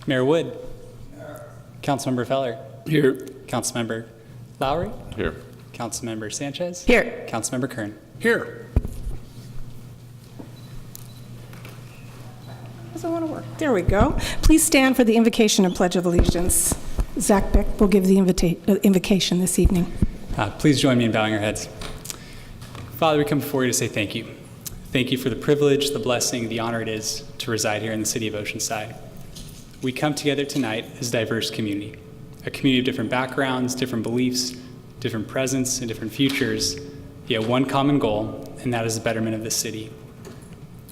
Mayor Wood. Councilmember Feller. Here. Councilmember Lowry. Here. Councilmember Sanchez. Here. Councilmember Kern. Here. Doesn't want to work. There we go. Please stand for the invocation and pledge of allegiance. Zach Beck will give the invocation this evening. Please join me in bowing our heads. Father, we come before you to say thank you. Thank you for the privilege, the blessing, the honor it is to reside here in the city of Oceanside. We come together tonight as a diverse community, a community of different backgrounds, different beliefs, different presents, and different futures, yet one common goal, and that is the betterment of the city.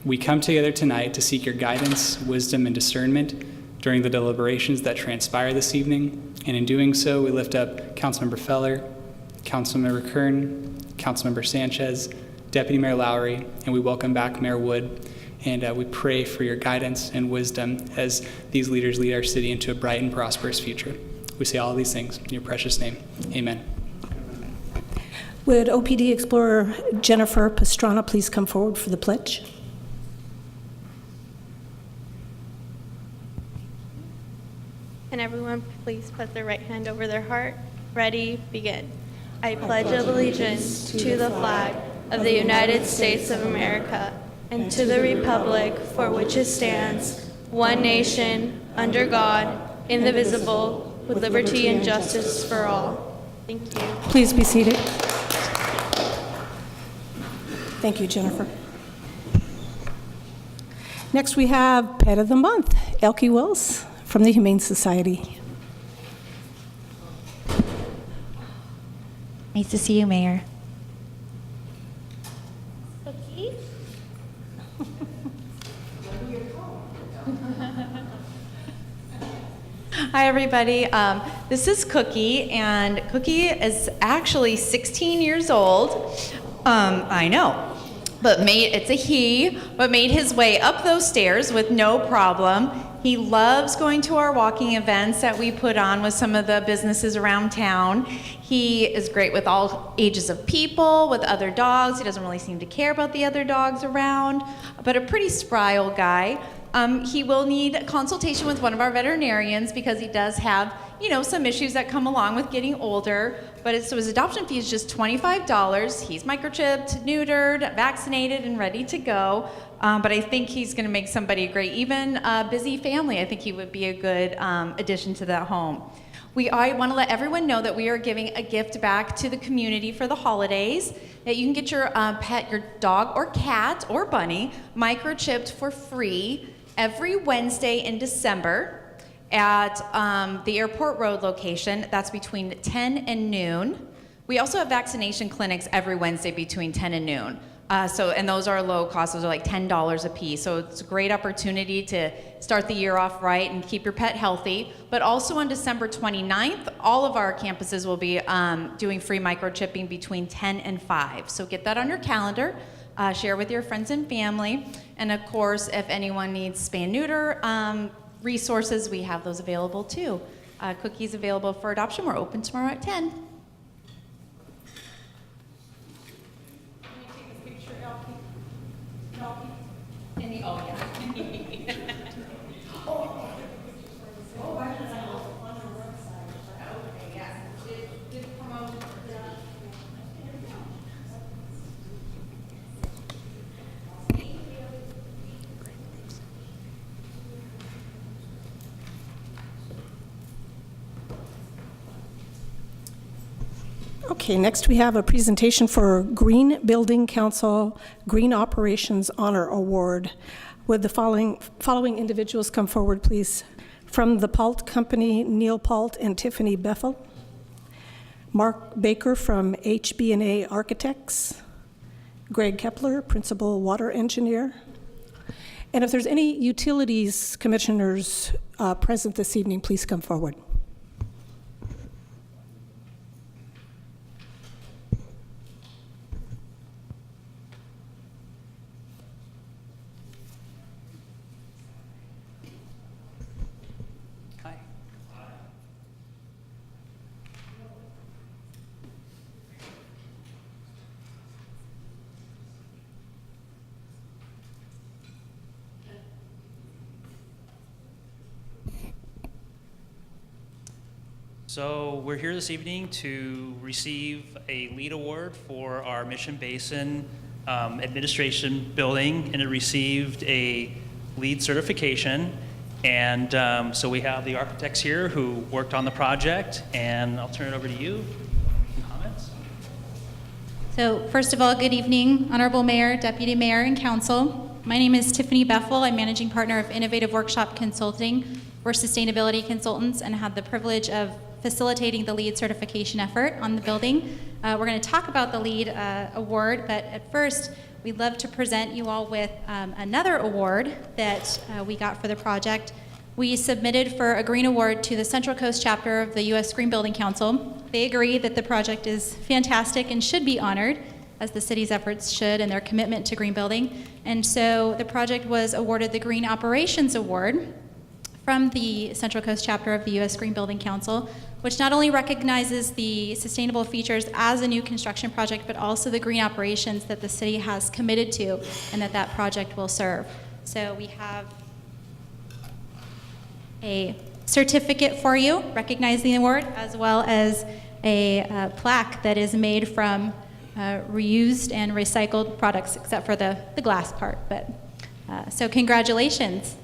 We come together tonight to seek your guidance, wisdom, and discernment during the deliberations that transpire this evening, and in doing so, we lift up Councilmember Feller, Councilmember Kern, Councilmember Sanchez, Deputy Mayor Lowry, and we welcome back Mayor Wood, and we pray for your guidance and wisdom as these leaders lead our city into a bright and prosperous future. We say all these things in your precious name. Amen. Would OPD Explorer Jennifer Pastrana please come forward for the pledge? Can everyone please put their right hand over their heart? Ready, begin. I pledge allegiance to the flag of the United States of America and to the republic for which it stands, one nation, under God, indivisible, with liberty and justice for all. Thank you. Please be seated. Thank you, Jennifer. Next, we have Pet of the Month, Elke Wills from the Humane Society. Nice to see you, Mayor. Cookie? Hi, everybody. This is Cookie, and Cookie is actually 16 years old. I know, but it's a he, but made his way up those stairs with no problem. He loves going to our walking events that we put on with some of the businesses around town. He is great with all ages of people, with other dogs. He doesn't really seem to care about the other dogs around, but a pretty spry old guy. He will need consultation with one of our veterinarians because he does have, some issues that come along with getting older. But so his adoption fee is just $25. He's microchipped, neutered, vaccinated, and ready to go. But I think he's going to make somebody great. Even a busy family, I think he would be a good addition to that home. I want to let everyone know that we are giving a gift back to the community for the holidays, that you can get your pet, your dog or cat or bunny, microchipped for free every Wednesday in December at the Airport Road location. That's between 10 and noon. We also have vaccination clinics every Wednesday between 10 and noon. And those are low cost. Those are like $10 a piece. So it's a great opportunity to start the year off right and keep your pet healthy. But also on December 29th, all of our campuses will be doing free microchipping between 10 and 5. So get that on your calendar. Share with your friends and family. And of course, if anyone needs spay and neuter resources, we have those available too. Cookies available for adoption. We're open tomorrow at 10. Okay, next we have a presentation for Green Building Council Green Operations Honor Award. Would the following individuals come forward, please? From the Palt Company, Neil Palt and Tiffany Beffel. Mark Baker from HB&A Architects. Greg Kepler, Principal Water Engineer. And if there's any utilities commissioners present this evening, please come forward. So we're here this evening to receive a LEED award for our Mission Basin administration building, and it received a LEED certification. And so we have the architects here who worked on the project, and I'll turn it over to you. Comments? So first of all, good evening, Honorable Mayor, Deputy Mayor, and Council. My name is Tiffany Beffel. I'm Managing Partner of Innovative Workshop Consulting. We're sustainability consultants and had the privilege of facilitating the LEED certification effort on the building. We're going to talk about the LEED award, but at first, we'd love to present you all with another award that we got for the project. We submitted for a green award to the Central Coast chapter of the U.S. Green Building Council. They agree that the project is fantastic and should be honored, as the city's efforts should, and their commitment to green building. And so the project was awarded the Green Operations Award from the Central Coast chapter of the U.S. Green Building Council, which not only recognizes the sustainable features as a new construction project, but also the green operations that the city has committed to and that project will serve. So we have a certificate for you recognizing the award, as well as a plaque that is made from reused and recycled products, except for the glass part. But so congratulations.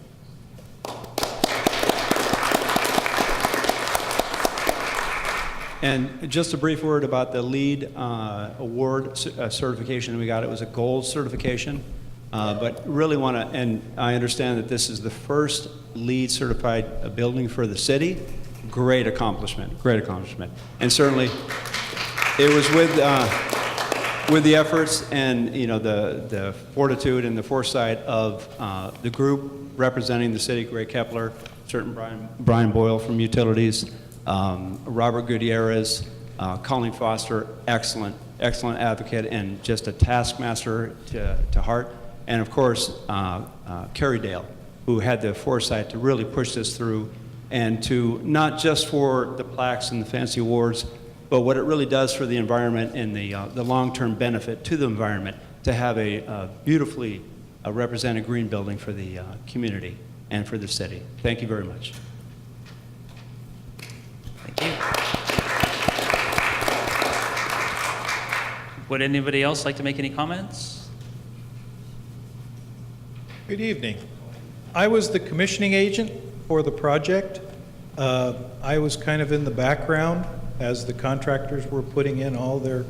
And just a brief word about the LEED award certification we got. It was a gold certification, but really want to, and I understand that this is the first LEED certified building for the city. Great accomplishment, great accomplishment. And certainly it was with the efforts and the fortitude and the foresight of the group representing the city, Greg Kepler, certain Brian Boyle from Utilities, Robert Gutierrez, Colleen Foster, excellent advocate and just a taskmaster to heart. And of course, Carrie Dale, who had the foresight to really push this through and to not just for the plaques and the fancy awards, but what it really does for the environment and the long-term benefit to the environment to have a beautifully represented green building for the community and for the city. Thank you very much. Thank you. Would anybody else like to make any comments? Good evening. I was the commissioning agent for the project. I was kind of in the background as the contractors were putting in all their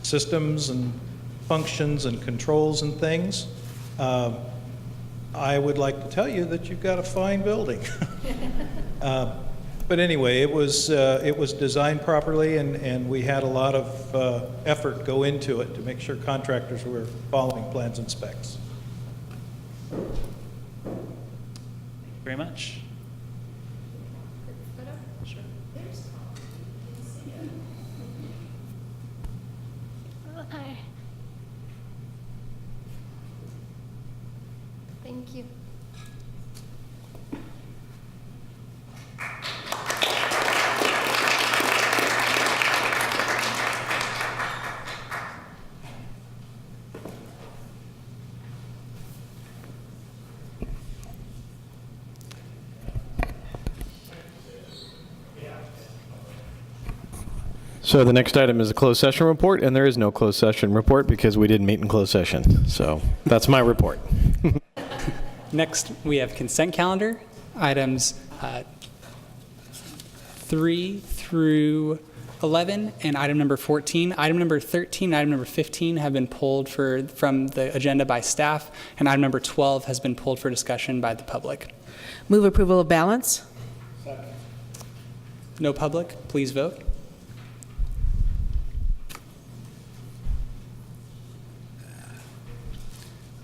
systems and functions and controls and things. I would like to tell you that you've got a fine building. But anyway, it was designed properly, and we had a lot of effort go into it to make sure contractors were following plans and specs. Thank you very much. Sure. Hi. Thank you. So the next item is a closed session report, and there is no closed session report because we didn't meet in closed session. So that's my report. Next, we have consent calendar, items 3 through 11, and item number 14. Item number 13 and item number 15 have been pulled from the agenda by staff, and item number 12 has been pulled for discussion by the public. Move approval of balance. No public, please vote.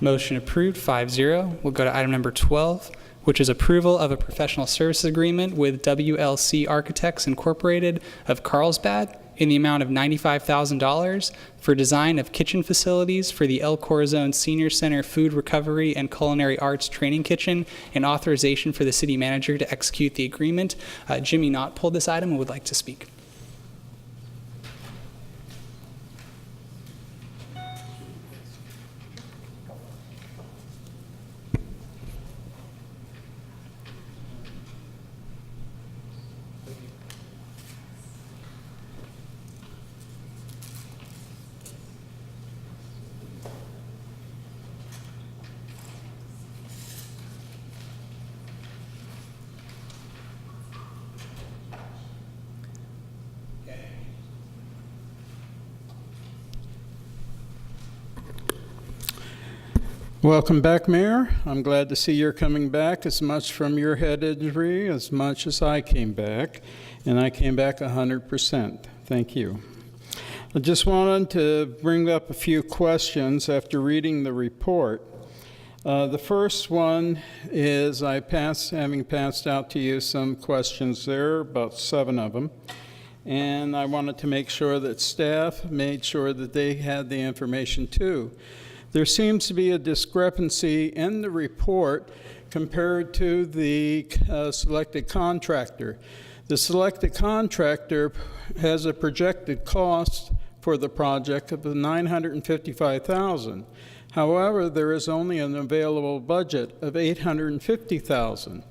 Motion approved, 5-0. We'll go to item number 12, which is approval of a professional services agreement with WLC Architects Incorporated of Carlsbad in the amount of $95,000 for design of kitchen facilities for the Corazon Senior Center Food Recovery and Culinary Arts Training Kitchen, and authorization for the city manager to execute the agreement. Jimmy Knott pulled this item and would like to speak. Welcome back, Mayor. I'm glad to see you're coming back as much from your head injury as much as I came back, and I came back 100%. Thank you. I just wanted to bring up a few questions after reading the report. The first one is having passed out to you some questions there, about 7 of them, and I wanted to make sure that staff made sure that they had the information too. There seems to be a discrepancy in the report compared to the selected contractor. The selected contractor has a projected cost for the project of $955,000. However, there is only an available budget of $850,000.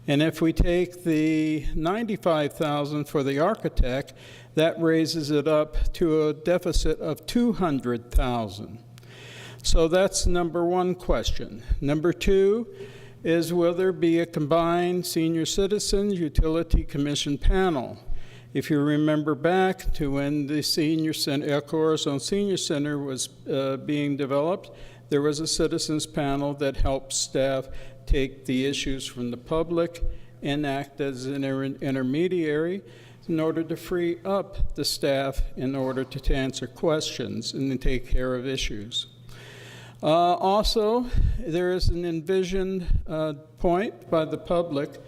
And if we take the $95,000 for the architect, that raises it up to a deficit of $200,000. So that's number one question. Number two is, will there be a combined senior citizens utility commission panel? If you remember back to when the senior center, Corazon Senior Center was being developed, there was a citizens panel that helped staff take the issues from the public and act as an intermediary in order to free up the staff in order to answer questions and to take care of issues. Also, there is an envisioned point by the public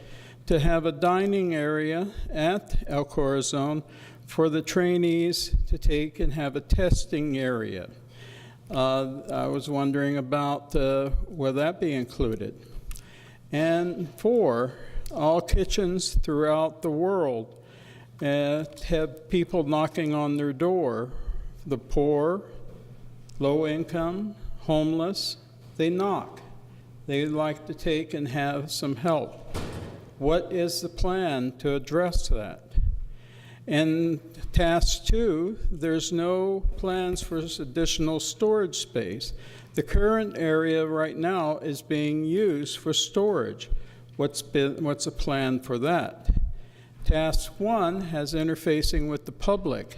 to have a dining area at El Corazon for the trainees to take and have a testing area. I was wondering about will that be included? And 4, all kitchens throughout the world have people knocking on their door. The poor, low income, homeless, they knock. They'd like to take and have some help. What is the plan to address that? And task 2, there's no plans for additional storage space. The current area right now is being used for storage. What's a plan for that? Task 1 has interfacing with the public.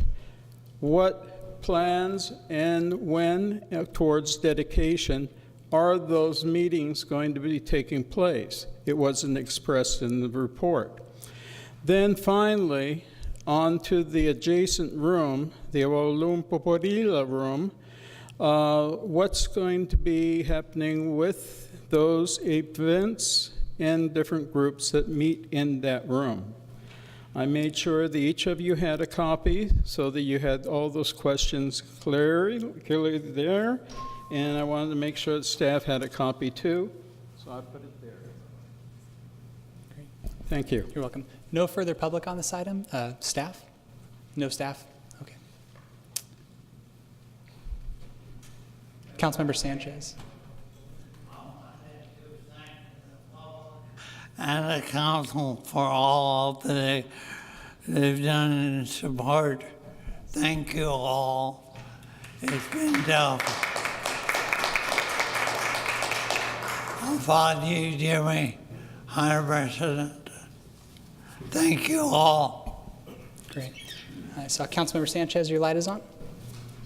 What plans and when towards dedication are those meetings going to be taking place? It wasn't expressed in the report. Then finally, on to the adjacent room, the Olumpoporila room, what's going to be happening with those events and different groups that meet in that room? I made sure that each of you had a copy so that you had all those questions clearly there, and I wanted to make sure that staff had a copy too, so I put it there. Great. Thank you. You're welcome. No further public on this item? Staff? No staff? Okay. Councilmember Sanchez. And the council for all that they've done in support. Thank you all. It's been tough. I thought you, Jimmy, 100%. Thank you all. Great. I saw Councilmember Sanchez, your light is on?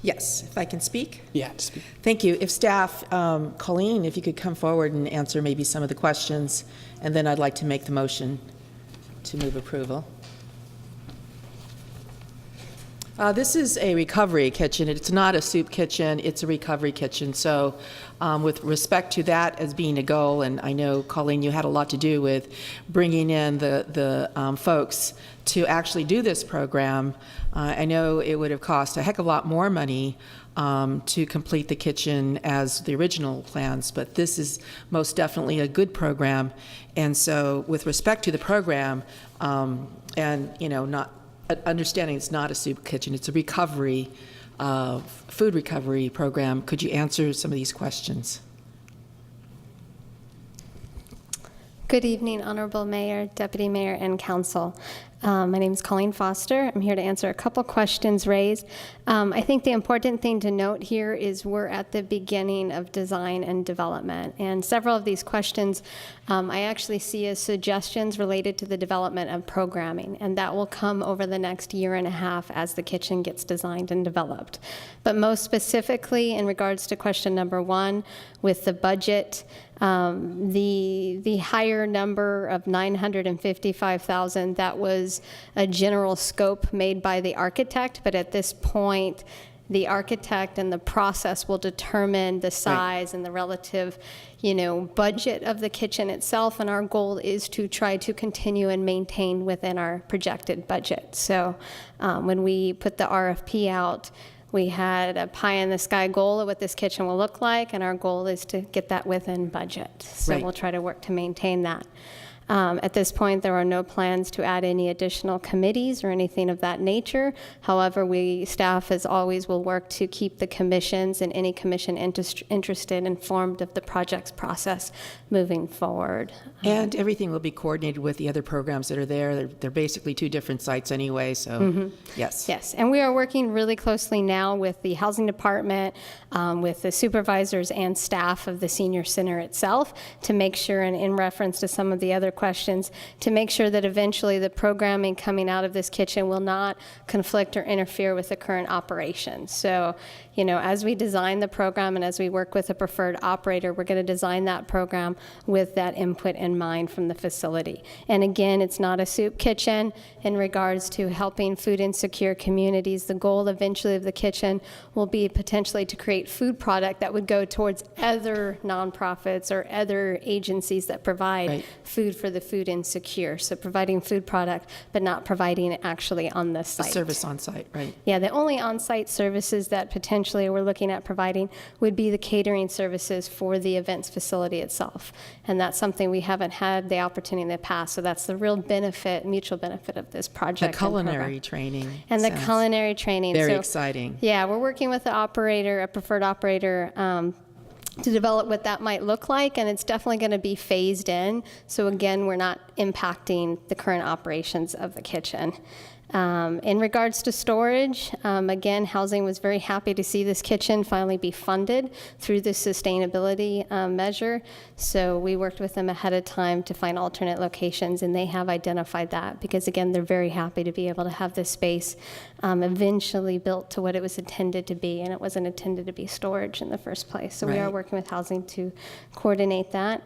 Yes, if I can speak. Yeah, to speak. Thank you. If staff, Colleen, if you could come forward and answer maybe some of the questions, and then I'd like to make the motion to move approval. This is a recovery kitchen. It's not a soup kitchen. It's a recovery kitchen. So with respect to that as being a goal, and I know, Colleen, you had a lot to do with bringing in the folks to actually do this program. I know it would have cost a heck of a lot more money to complete the kitchen as the original plans, but this is most definitely a good program. And so with respect to the program, and, you know, not understanding it's not a soup kitchen, it's a recovery, food recovery program. Could you answer some of these questions? Good evening, Honorable Mayor, Deputy Mayor, and Council. My name is Colleen Foster. I'm here to answer a couple questions raised. I think the important thing to note here is we're at the beginning of design and development, and several of these questions I actually see as suggestions related to the development of programming, and that will come over the next year and a half as the kitchen gets designed and developed. But most specifically, in regards to question number 1, with the budget, the higher number of $955,000, that was a general scope made by the architect, but at this point, the architect and the process will determine the size and the relative, budget of the kitchen itself, and our goal is to try to continue and maintain within our projected budget. So when we put the RFP out, we had a pie-in-the-sky goal of what this kitchen will look like, and our goal is to get that within budget. So we'll try to work to maintain that. At this point, there are no plans to add any additional committees or anything of that nature. However, staff, as always, will work to keep the commissions and any commission interested informed of the project's process moving forward. And everything will be coordinated with the other programs that are there. They're basically 2 different sites anyway, so yes. Yes, and we are working really closely now with the housing department, with the supervisors and staff of the senior center itself to make sure, and in reference to some of the other questions, to make sure that eventually the programming coming out of this kitchen will not conflict or interfere with the current operation. So, as we design the program and as we work with a preferred operator, we're going to design that program with that input in mind from the facility. And again, it's not a soup kitchen in regards to helping food insecure communities. The goal eventually of the kitchen will be potentially to create food product that would go towards other nonprofits or other agencies that provide food for the food insecure. So providing food product, but not providing it actually on the site. A service on site, right? Yeah, the only on-site services that potentially we're looking at providing would be the catering services for the events facility itself. And that's something we haven't had the opportunity in the past. So that's the real benefit, mutual benefit of this project. The culinary training. And the culinary training. Very exciting. Yeah, we're working with the operator, a preferred operator, to develop what that might look like, and it's definitely going to be phased in. So again, we're not impacting the current operations of the kitchen. In regards to storage, again, housing was very happy to see this kitchen finally be funded through the sustainability measure. So we worked with them ahead of time to find alternate locations, and they have identified that because, again, they're very happy to be able to have this space eventually built to what it was intended to be, and it wasn't intended to be storage in the first place. So we are working with housing to coordinate that.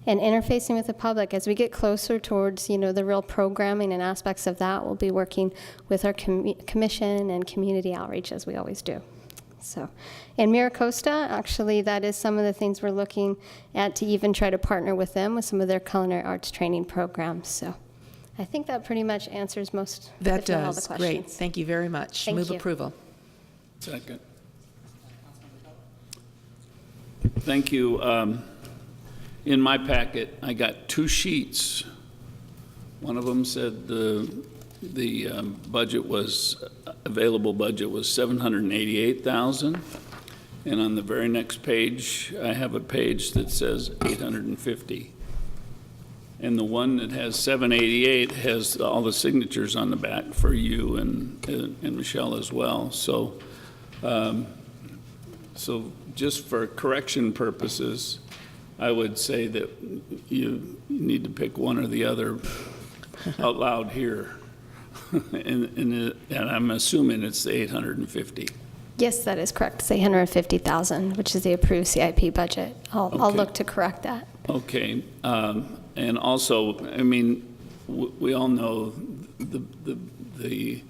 And interfacing with the public. As we get closer towards, the real programming and aspects of that, we'll be working with our commission and community outreach as we always do. So, in Miracosta, actually, that is some of the things we're looking at to even try to partner with them with some of their culinary arts training programs. So, I think that pretty much answers most, that if not all the does. questions. Great. Thank you very much. Thank Move you. approval. Second. Thank you. In my packet, I got 2 sheets. One of them said the budget was, available budget was $788,000. And on the very next page, I have a page that says $850,000. And the one that has 788 has all the signatures on the back for you and Michelle as well. So, so just for correction purposes, I would say that you need to pick one or the other out loud here. and I'm assuming it's the 850. Yes, that is correct. It's $850,000, which is the approved CIP budget. I'll look to correct that. Okay. And also, I mean, we all know the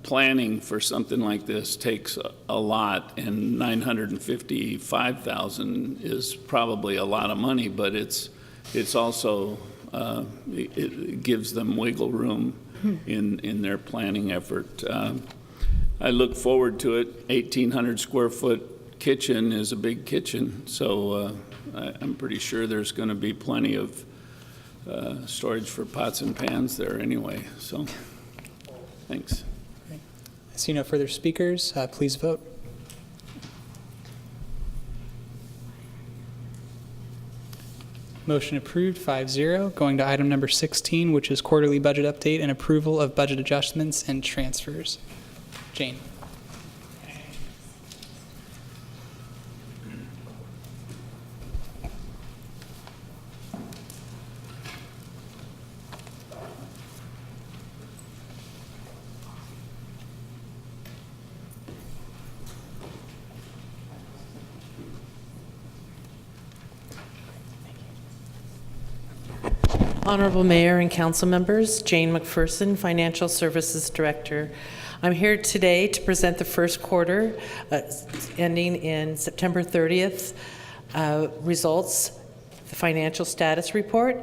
planning for something like this takes a lot, and $955,000 is probably a lot of money, but it's also it gives them wiggle room in their planning effort. I look forward to it. 1,800 square foot kitchen is a big kitchen, so I'm pretty sure there's going to be plenty of storage for pots and pans there anyway. So. Thanks. I see no further speakers. Please vote. Motion approved, 5-0. Going to item number 16, which is quarterly budget update and approval of budget adjustments and transfers. Jane. Honorable Mayor and council members, Jane McPherson, Financial Services Director. I'm here today to present the first quarter ending in September 30th results, the financial status report,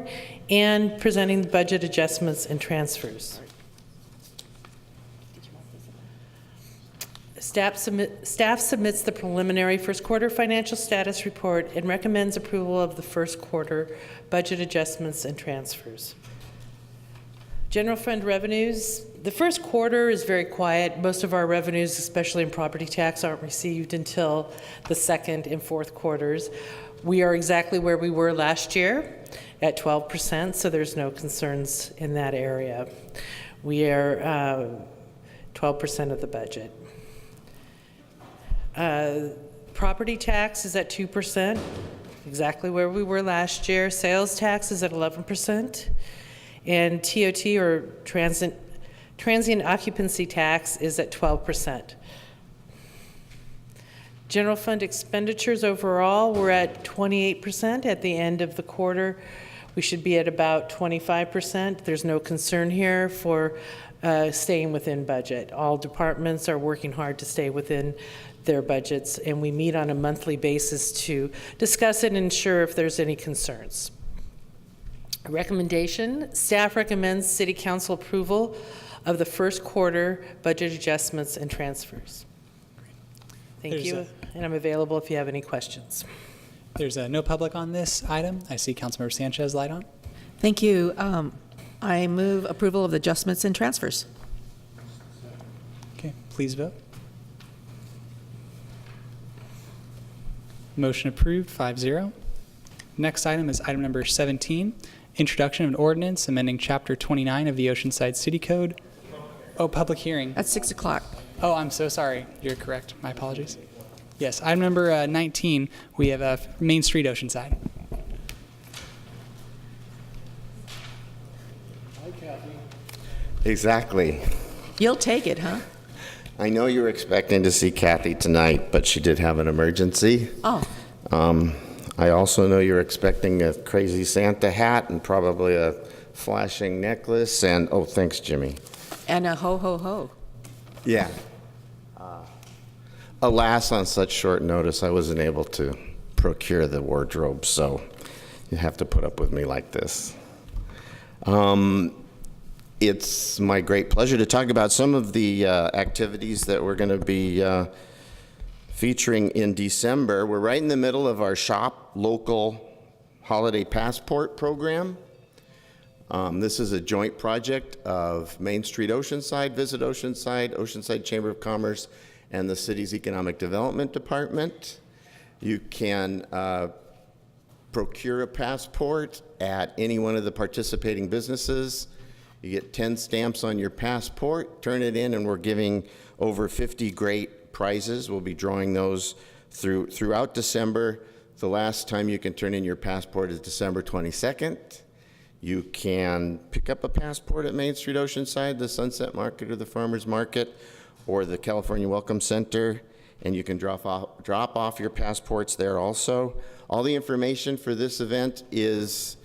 and presenting the budget adjustments and transfers. Staff submits the preliminary first quarter financial status report and recommends approval of the first quarter budget adjustments and transfers. General fund revenues. The first quarter is very quiet. Most of our revenues, especially in property tax, aren't received until the second and fourth quarters. We are exactly where we were last year at 12%, so there's no concerns in that area. We are 12% of the budget. Property tax is at 2%, exactly where we were last year. Sales tax is at 11%, and TOT, or transient occupancy tax, is at 12%. General fund expenditures overall, we're at 28% at the end of the quarter. We should be at about 25%. There's no concern here for staying within budget. All departments are working hard to stay within their budgets, and we meet on a monthly basis to discuss it and ensure if there's any concerns. Recommendation, staff recommends City Council approval of the first quarter budget adjustments and transfers. Thank you, and I'm available if you have any questions. There's no public on this item. I see Councilmember Sanchez light on. Thank you. I move approval of the adjustments and transfers. Okay, please vote. Motion approved, 5-0. Next item is item number 17, introduction of an ordinance amending Chapter 29 of the Oceanside City Code. Oh, public hearing. At 6 o'clock. Oh, I'm so sorry. You're correct. My apologies. Yes, item number 19, we have Main Street, Oceanside. Hi, Kathy. Exactly. You'll take it, huh? I know you were expecting to see Kathy tonight, but she did have an emergency. Oh. I also know you're expecting a crazy Santa hat and probably a flashing necklace and, oh, thanks, Jimmy. And a ho, ho, ho. Yeah. Alas, on such short notice, I wasn't able to procure the wardrobe, so you have to put up with me like this. It's my great pleasure to talk about some of the activities that we're going to be featuring in December. We're right in the middle of our Shop Local Holiday Passport program. This is a joint project of Main Street Oceanside, Visit Oceanside, Oceanside Chamber of Commerce, and the city's Economic Development Department. You can procure a passport at any one of the participating businesses. You get 10 stamps on your passport, turn it in, and we're giving over 50 great prizes. We'll be drawing those throughout December. The last time you can turn in your passport is December 22nd. You can pick up a passport at Main Street Oceanside, the Sunset Market or the Farmers Market, or the California Welcome Center, and you can drop off your passports there also. All the information for this event is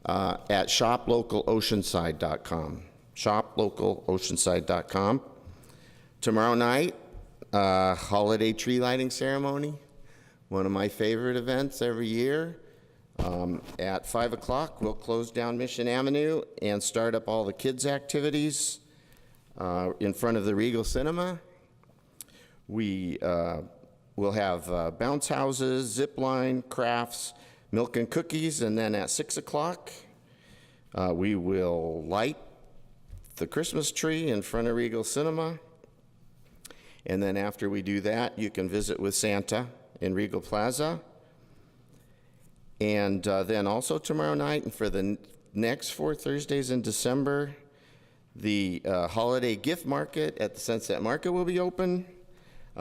at shoplocaloceanside.com. Shoplocaloceanside.com. Tomorrow night, holiday tree lighting ceremony, one of my favorite events every year. At 5 o'clock, we'll close down Mission Avenue and start up all the kids' activities in front of the Regal Cinema. We will have bounce houses, zip line, crafts, milk and cookies, and then at 6 o'clock, we will light the Christmas tree in front of Regal Cinema. And then after we do that, you can visit with Santa in Regal Plaza. And then also tomorrow night, and for the next 4 Thursdays in December, the holiday gift market at the Sunset Market will be open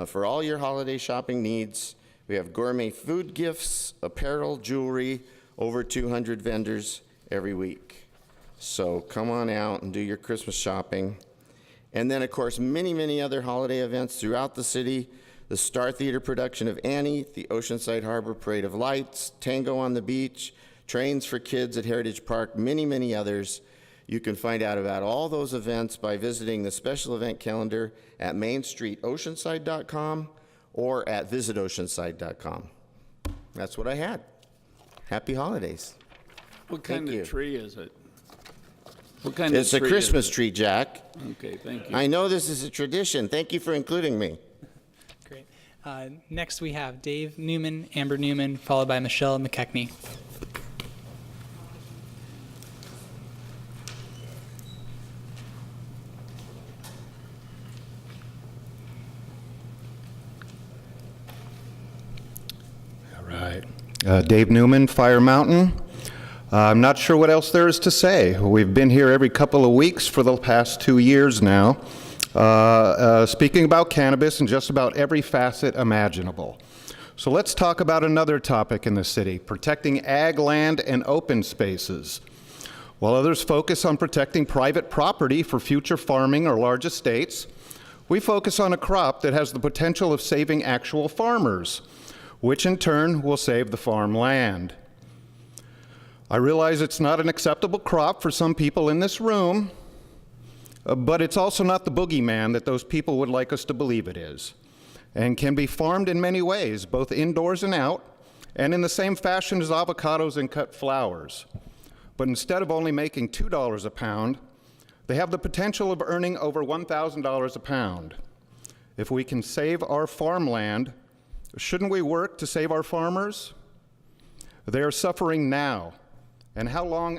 for all your holiday shopping needs. We have gourmet food gifts, apparel, jewelry, over 200 vendors every week. So come on out and do your Christmas shopping. And then, of course, many, many other holiday events throughout the city. The Star Theater production of Annie, the Oceanside Harbor Parade of Lights, Tango on the Beach, Trains for Kids at Heritage Park, many, many others. You can find out about all those events by visiting the special event calendar at mainstreetoceanside.com or at visitoceanside.com. That's what I had. Happy holidays. What kind Thank you. of tree is it? What kind of It's a tree Christmas is it? tree, Jack. Okay, thank you. I know this is a tradition. Thank you for including me. Great. Next, we have Dave Newman, Amber Newman, followed by Michelle McKechnie. All right. Dave Newman, Fire Mountain. I'm not sure what else there is to say. We've been here every couple of weeks for the past 2 years now, speaking about cannabis in just about every facet imaginable. So let's talk about another topic in the city, protecting ag land and open spaces. While others focus on protecting private property for future farming or large estates, we focus on a crop that has the potential of saving actual farmers, which in turn will save the farmland. I realize it's not an acceptable crop for some people in this room, but it's also not the boogeyman that those people would like us to believe it is, and can be farmed in many ways, both indoors and out, and in the same fashion as avocados and cut flowers. But instead of only making $2 a pound, they have the potential of earning over $1,000 a pound. If we can save our farmland, shouldn't we work to save our farmers? They are suffering now. And how long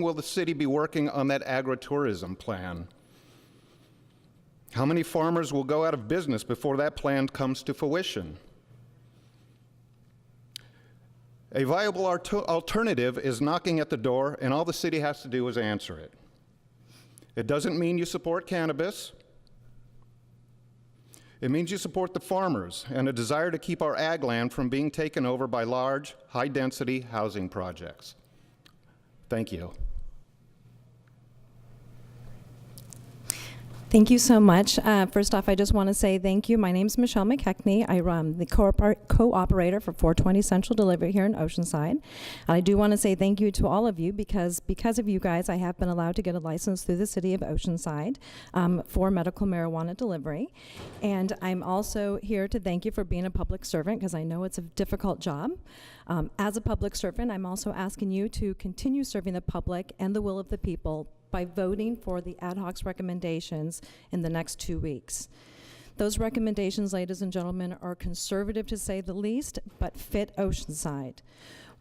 will the city be working on that agritourism plan? How many farmers will go out of business before that plan comes to fruition? A viable alternative is knocking at the door, and all the city has to do is answer it. It doesn't mean you support cannabis. It means you support the farmers and a desire to keep our ag land from being taken over by large, high-density housing projects. Thank you. Thank you so much. First off, I just want to say thank you. My name is Michelle McKechnie. I run the co-operator for 420 Central Delivery here in Oceanside. I do want to say thank you to all of you because of you guys, I have been allowed to get a license through the city of Oceanside for medical marijuana delivery. And I'm also here to thank you for being a public servant because I know it's a difficult job. As a public servant, I'm also asking you to continue serving the public and the will of the people by voting for the ad hoc's recommendations in the next 2 weeks. Those recommendations, ladies and gentlemen, are conservative to say the least, but fit Oceanside.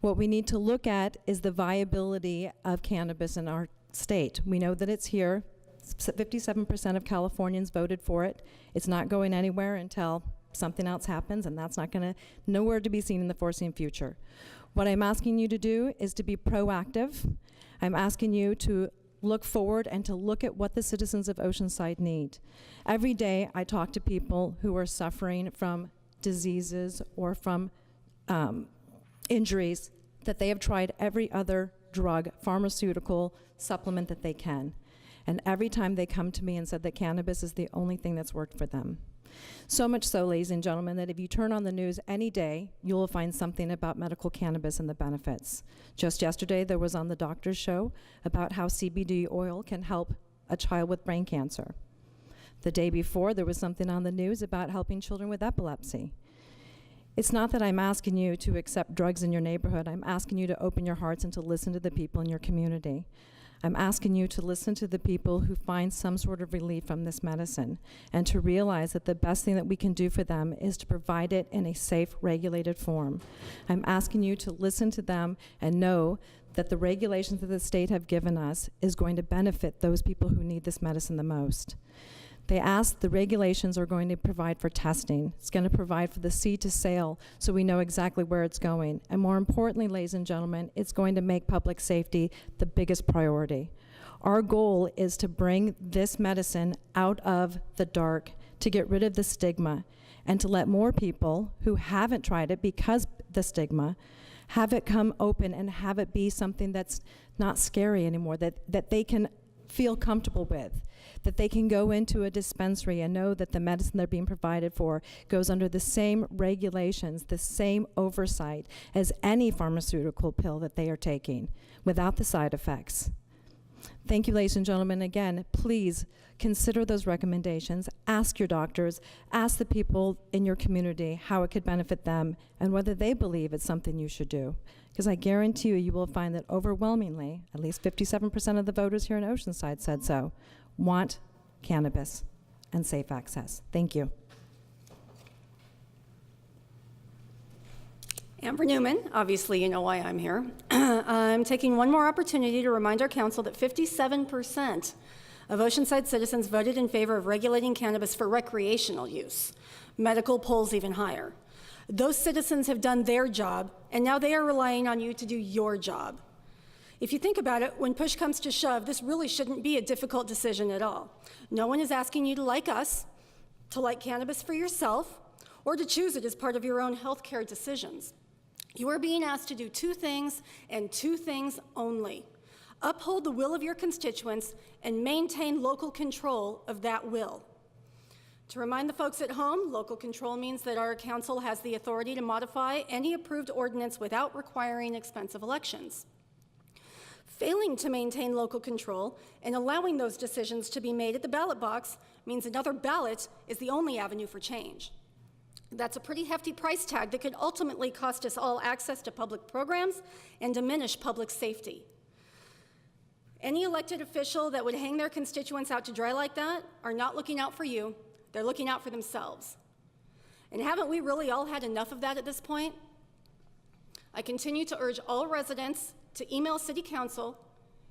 What we need to look at is the viability of cannabis in our state. We know that it's here. 57% of Californians voted for it. It's not going anywhere until something else happens, and that's nowhere to be seen in the foreseen future. What I'm asking you to do is to be proactive. I'm asking you to look forward and to look at what the citizens of Oceanside need. Every day I talk to people who are suffering from diseases or from injuries that they have tried every other drug, pharmaceutical supplement that they can. And every time they come to me and said that cannabis is the only thing that's worked for them. So much so, ladies and gentlemen, that if you turn on the news any day, you will find something about medical cannabis and the benefits. Just yesterday, there was on the doctor's show about how CBD oil can help a child with brain cancer. The day before, there was something on the news about helping children with epilepsy. It's not that I'm asking you to accept drugs in your neighborhood. I'm asking you to open your hearts and to listen to the people in your community. I'm asking you to listen to the people who find some sort of relief from this medicine and to realize that the best thing that we can do for them is to provide it in a safe, regulated form. I'm asking you to listen to them and know that the regulations that the state have given us is going to benefit those people who need this medicine the most. They asked, the regulations are going to provide for testing. It's going to provide for the seed to sale so we know exactly where it's going. And more importantly, ladies and gentlemen, it's going to make public safety the biggest priority. Our goal is to bring this medicine out of the dark, to get rid of the stigma, and to let more people who haven't tried it because the stigma, have it come open and have it be something that's not scary anymore, that they can feel comfortable with, that they can go into a dispensary and know that the medicine they're being provided for goes under the same regulations, the same oversight as any pharmaceutical pill that they are taking without the side effects. Thank you, ladies and gentlemen. Again, please consider those recommendations. Ask your doctors, ask the people in your community how it could benefit them and whether they believe it's something you should do. Because I guarantee you, you will find that overwhelmingly, at least 57% of the voters here in Oceanside said so, want cannabis and safe access. Thank you. Amber Newman, obviously you know why I'm here. I'm taking one more opportunity to remind our council that 57% of Oceanside citizens voted in favor of regulating cannabis for recreational use. Medical polls even higher. Those citizens have done their job, and now they are relying on you to do your job. If you think about it, when push comes to shove, this really shouldn't be a difficult decision at all. No one is asking you to like us, to like cannabis for yourself, or to choose it as part of your own healthcare decisions. You are being asked to do two things and two things only. Uphold the will of your constituents and maintain local control of that will. To remind the folks at home, local control means that our council has the authority to modify any approved ordinance without requiring expensive elections. Failing to maintain local control and allowing those decisions to be made at the ballot box means another ballot is the only avenue for change. That's a pretty hefty price tag that could ultimately cost us all access to public programs and diminish public safety. Any elected official that would hang their constituents out to dry like that are not looking out for you, they're looking out for themselves. And haven't we really all had enough of that at this point? I continue to urge all residents to email City Council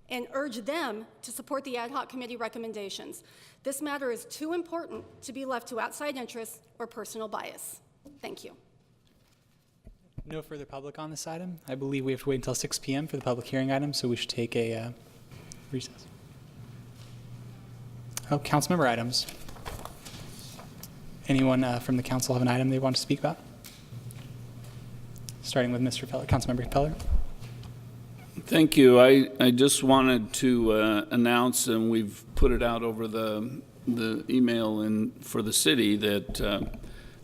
and urge them to support the ad hoc committee recommendations. This matter is too important to be left to outside interests or personal bias. Thank you. No further public on this item. I believe we have to wait until 6 p.m. for the public hearing item, so we should take a recess. Oh, council member items. Anyone from the council have an item they want to speak about? Starting with Mr. Feller, Councilmember Feller. Thank you. I just wanted to announce, and we've put it out over the email for the city, that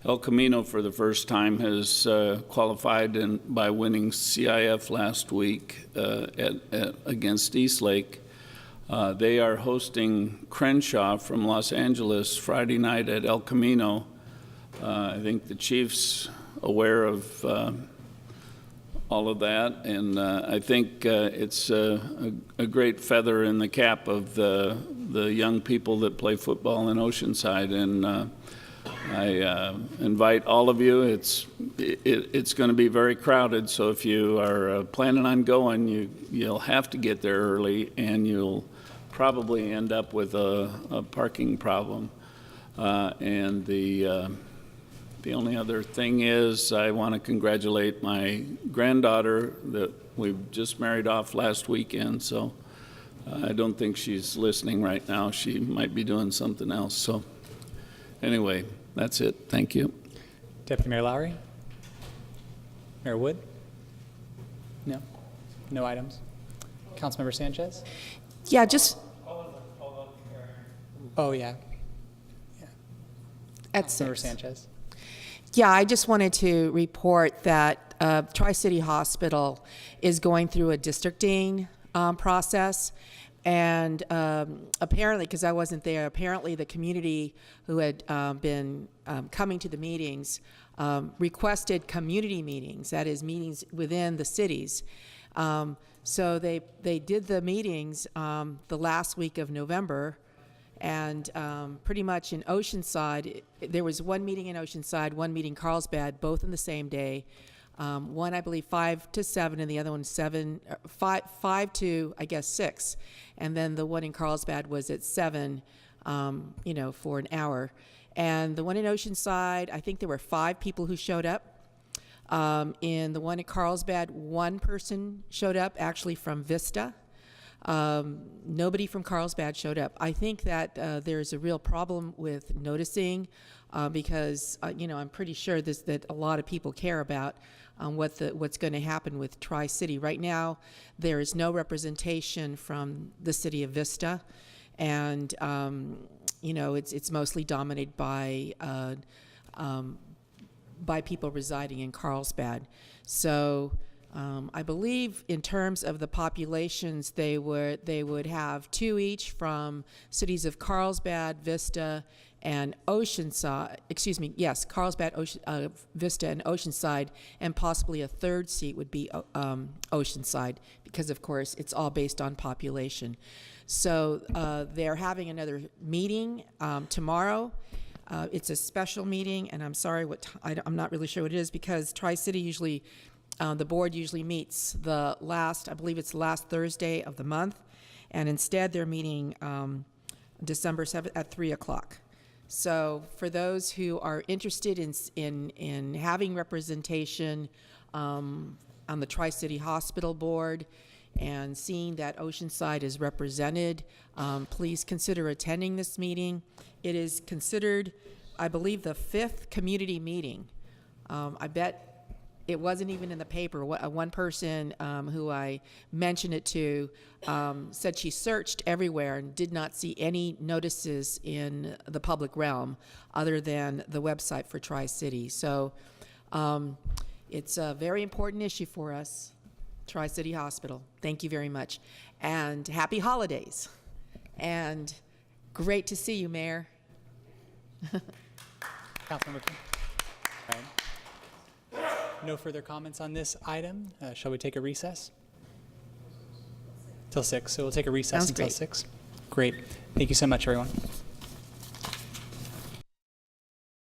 El Camino for the first time has qualified by winning CIF last week against Eastlake. They are hosting Crenshaw from Los Angeles Friday night at El Camino. I think the chief's aware of all of that, and I think it's a great feather in the cap of the young people that play football in Oceanside, and I invite all of you. It's going to be very crowded, so if you are planning on going, you'll have to get there early, and you'll probably end up with a parking problem. And the only other thing is I want to congratulate my granddaughter that we've just married off last weekend, so I don't think she's listening right now. She might be doing something else. So anyway, that's it. Thank you. Deputy Mayor Lowry? Mayor Wood? No? No items? Councilmember Sanchez? Yeah, just Oh, yeah. at Councilmember 6. Sanchez. Yeah, I just wanted to report that Tri-City Hospital is going through a districting process. And apparently, because I wasn't there, apparently the community who had been coming to the meetings requested community meetings, that is, meetings within the cities. So they did the meetings the last week of November. And pretty much in Oceanside, there was one meeting in Oceanside, one meeting Carlsbad, both in the same day. One, I believe, 5 to 7, and the other one 5 to, I guess, 6. And then the one in Carlsbad was at 7 for an hour. And the one in Oceanside, I think there were 5 people who showed up. In the one at Carlsbad, 1 person showed up, actually from Vista. Nobody from Carlsbad showed up. I think that there's a real problem with noticing because, I'm pretty sure that a lot of people care about what's going to happen with Tri-City. Right now, there is no representation from the city of Vista, and, it's mostly dominated by people residing in Carlsbad. So I believe in terms of the populations, they would have 2 each from cities of Carlsbad, Vista, and Oceanside. Carlsbad, Vista, and Oceanside, and possibly a 3rd seat would be Oceanside, because of course it's all based on population. So they're having another meeting tomorrow. It's a special meeting, and I'm sorry I'm not really sure what it is, because Tri-City usually, the board usually meets I believe it's the last Thursday of the month, and instead they're meeting December 7th at 3 o'clock. So for those who are interested in having representation on the Tri-City Hospital Board and seeing that Oceanside is represented, please consider attending this meeting. It is considered, I believe, the 5th community meeting. I bet it wasn't even in the paper. One person who I mentioned it to said she searched everywhere and did not see any notices in the public realm other than the website for Tri-City. So it's a very important issue for us. Tri-City Hospital. Thank you very much. And happy holidays. And great to see you, Mayor. Councilmember King. All right. No further comments on this item. Shall we take a recess? Till 6. So we'll take a recess Sounds until great. 6. Great. Thank you so much, everyone.